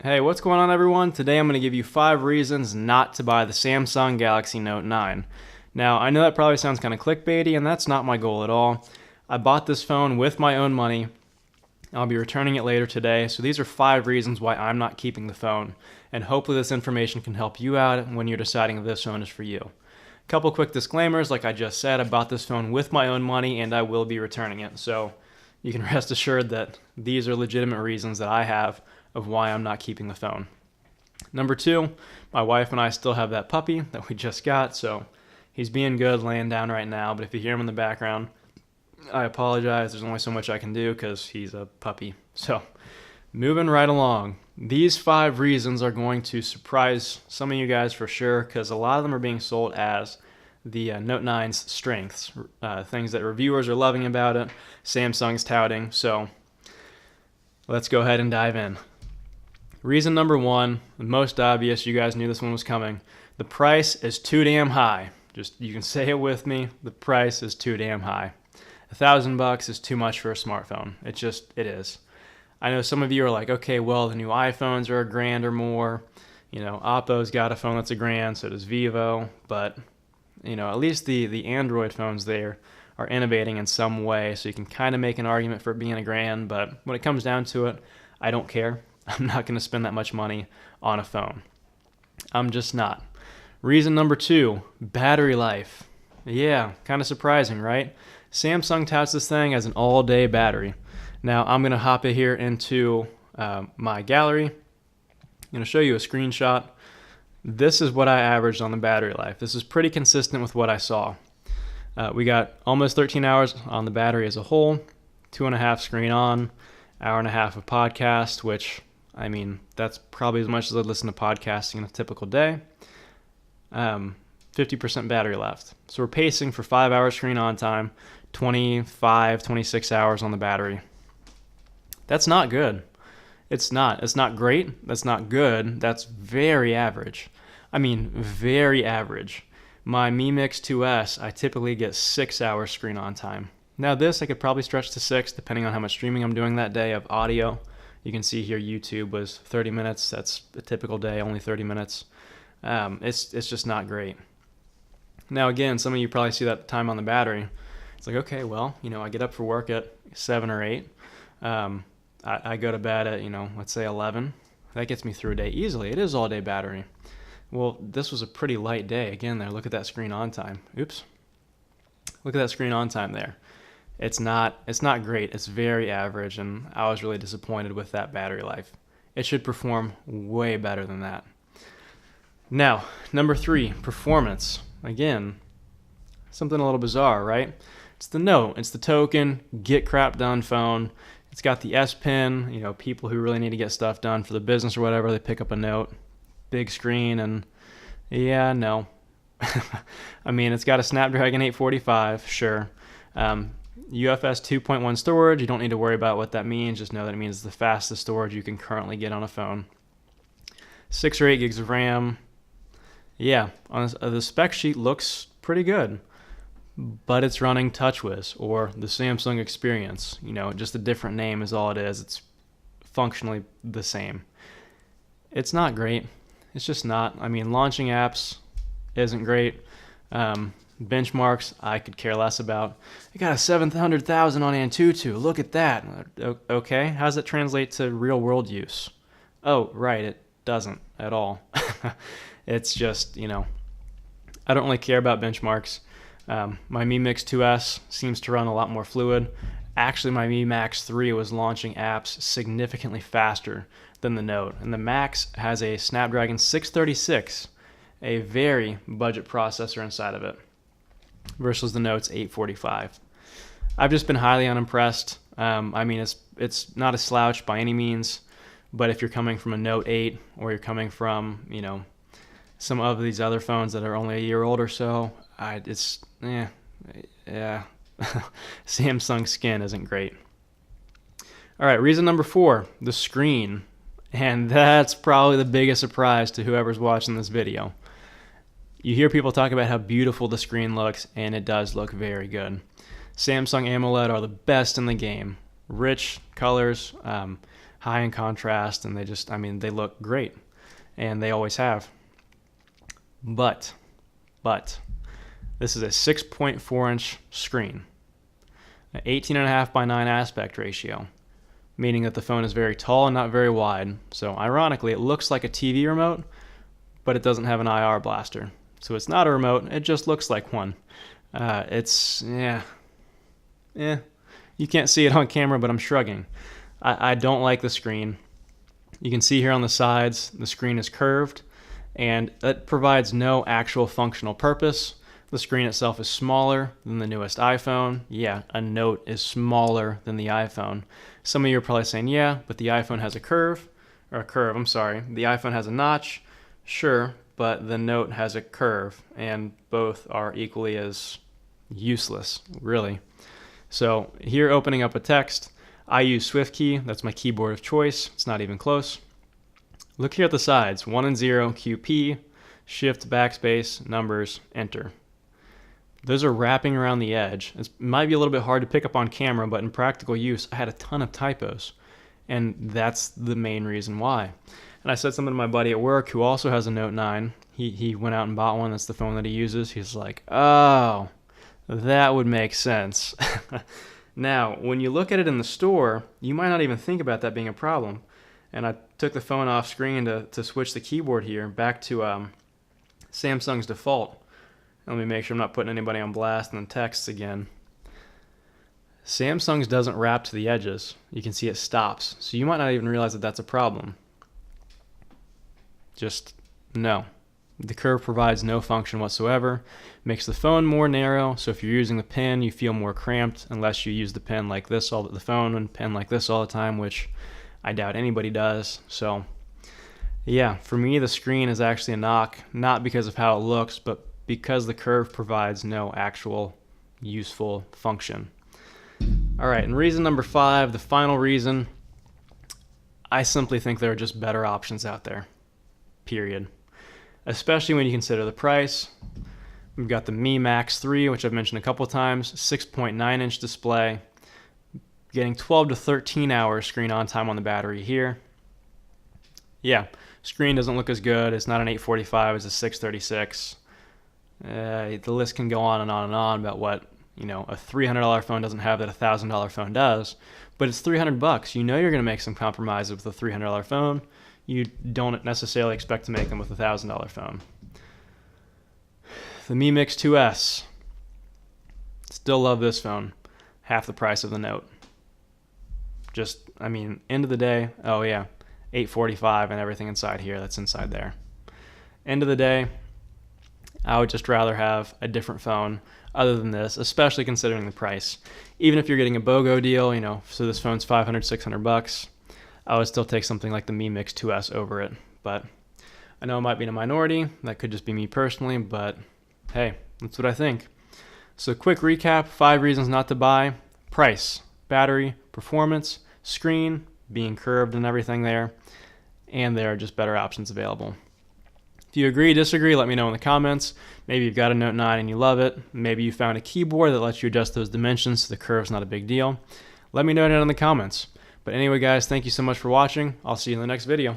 Hey, what's going on everyone? Today I'm going to give you 5 reasons not to buy the Samsung Galaxy Note 9. Now, I know that probably sounds kind of clickbaity, and that's not my goal at all. I bought this phone with my own money. I'll be returning it later today, so these are 5 reasons why I'm not keeping the phone, and hopefully this information can help you out when you're deciding if this phone is for you. A couple quick disclaimers, like I just said, I bought this phone with my own money and I will be returning it, so you can rest assured that these are legitimate reasons that I have of why I'm not keeping the phone. Number 2, my wife and I still have that puppy that we just got, so he's being good laying down right now, but if you hear him in the background, I apologize. There's only so much I can do because he's a puppy. So, moving right along. These 5 reasons are going to surprise some of you guys for sure because a lot of them are being sold as the Note 9's strengths, things that reviewers are loving about it, Samsung's touting. So, let's go ahead and dive in. Reason number 1, the most obvious, you guys knew this one was coming. The price is too damn high. Just, you can say it with me, the price is too damn high. $1,000 is too much for a smartphone. It is. I know some of you are like, okay, well, the new iPhones are $1,000 or more. You know, Oppo's got a phone that's $1,000, so does Vivo. But, you know, at least the Android phones there are innovating in some way, so you can kind of make an argument for it being $1,000. But when it comes down to it, I don't care. I'm not going to spend that much money on a phone. I'm just not. Reason number 2, battery life. Yeah, kind of surprising, right? Samsung touts this thing as an all-day battery. Now, I'm going to hop in here into my gallery. I'm going to show you a screenshot. This is what I averaged on the battery life. This is pretty consistent with what I saw. We got almost 13 hours on the battery as a whole, 2.5 screen on, hour and a half of podcast, which, I mean, that's probably as much as I'd listen to podcasting in a typical day. 50% battery left. So we're pacing for 5 hours screen on time, 25, 26 hours on the battery. That's not good. It's not. It's not great. That's not good. That's very average. I mean, very average. My Mi Mix 2S, I typically get 6 hours screen on time. Now this, I could probably stretch to 6 depending on how much streaming I'm doing that day of audio. You can see here YouTube was 30 minutes. That's a typical day, only 30 minutes. It's just not great. Now again, some of you probably see that time on the battery. It's like, okay, well, you know, I get up for work at 7 or 8. I go to bed at, let's say 11. That gets me through a day easily. It is all day battery. Well, this was a pretty light day. Again, there, look at that screen on time. Oops. Look at that screen on time there. It's not great. It's very average, and I was really disappointed with that battery life. It should perform way better than that. Now, number 3, performance. Again, something a little bizarre, right? It's the Note. It's the token, get crap done phone. It's got the S Pen. People who really need to get stuff done for the business or whatever, they pick up a Note. Big screen, and yeah, no. I mean, it's got a Snapdragon 845, sure. UFS 2.1 storage. You don't need to worry about what that means. Just know that it means it's the fastest storage you can currently get on a phone. 6 or 8 gigs of RAM. Yeah, the spec sheet looks pretty good, but it's running TouchWiz or the Samsung Experience. Just a different name is all it is. It's functionally the same. It's not great. It's just not. I mean, launching apps isn't great. Benchmarks, I could care less about. I got a 700,000 on Antutu. Look at that. Okay, how does that translate to real world use? Oh, right, it doesn't at all. It's just, I don't really care about benchmarks. My Mi Mix 2S seems to run a lot more fluid. Actually, my Mi Max 3 was launching apps significantly faster than the Note. And the Max has a Snapdragon 636, a very budget processor inside of it, versus the Note's 845. I've just been highly unimpressed. I mean, it's not a slouch by any means, but if you're coming from a Note 8 or you're coming from, some of these other phones that are only a year old or so, yeah. Samsung skin isn't great. All right, reason number 4, the screen. And that's probably the biggest surprise to whoever's watching this video. You hear people talk about how beautiful the screen looks, and it does look very good. Samsung AMOLED are the best in the game. Rich colors, high in contrast, and they just, I mean, they look great, and they always have. But this is a 6.4 inch screen, an 18.5 by 9 aspect ratio, meaning that the phone is very tall and not very wide. So ironically, it looks like a TV remote, but it doesn't have an IR blaster. So it's not a remote, it just looks like one. You can't see it on camera, but I'm shrugging. I don't like the screen. You can see here on the sides, the screen is curved, and it provides no actual functional purpose. The screen itself is smaller than the newest iPhone. Yeah, a Note is smaller than the iPhone. Some of you are probably saying, yeah, but the iPhone has the iPhone has a notch. Sure, but the Note has a curve, and both are equally as useless, really. So here, opening up a text, I use SwiftKey. That's my keyboard of choice. It's not even close. Look here at the sides, 1 and 0, QP, Shift, Backspace, Numbers, Enter. Those are wrapping around the edge. It might be a little bit hard to pick up on camera, but in practical use, I had a ton of typos, and that's the main reason why. And I said something to my buddy at work who also has a Note 9. He went out and bought one. That's the phone that he uses. He's like, oh, that would make sense. Now, when you look at it in the store, you might not even think about that being a problem. And I took the phone off screen to switch the keyboard here back to Samsung's default. Let me make sure I'm not putting anybody on blast and then texts again. Samsung's doesn't wrap to the edges. You can see it stops. So you might not even realize that that's a problem. Just no. The curve provides no function whatsoever. Makes the phone more narrow, so if you're using the pen, you feel more cramped unless you use the pen like this, the phone and pen like this all the time, which I doubt anybody does. So yeah, for me, the screen is actually a knock, not because of how it looks, but because the curve provides no actual useful function. All right, and reason number 5, the final reason, I simply think there are just better options out there, period. Especially when you consider the price. We've got the Mi Max 3, which I've mentioned a couple times, 6.9 inch display, getting 12 to 13 hours screen on time on the battery here. Yeah, screen doesn't look as good. It's not an 845, it's a 636. The list can go on and on and on about what, a $300 phone doesn't have that a $1,000 phone does, but it's $300. You know you're going to make some compromise with a $300 phone. You don't necessarily expect to make them with a $1,000 phone. The Mi Mix 2S. Still love this phone. Half the price of the Note. End of the day, oh yeah, 845 and everything inside here that's inside there. End of the day, I would just rather have a different phone other than this, especially considering the price. Even if you're getting a BOGO deal, so this phone's $500, $600, I would still take something like the Mi Mix 2S over it. But I know I might be in a minority. That could just be me personally, but hey, that's what I think. So quick recap, 5 reasons not to buy. Price, battery, performance, screen, being curved and everything there, and there are just better options available. If you agree, disagree, let me know in the comments. Maybe you've got a Note 9 and you love it. Maybe you found a keyboard that lets you adjust those dimensions so the curve's not a big deal. Let me know down in the comments. But anyway, guys, thank you so much for watching. I'll see you in the next video.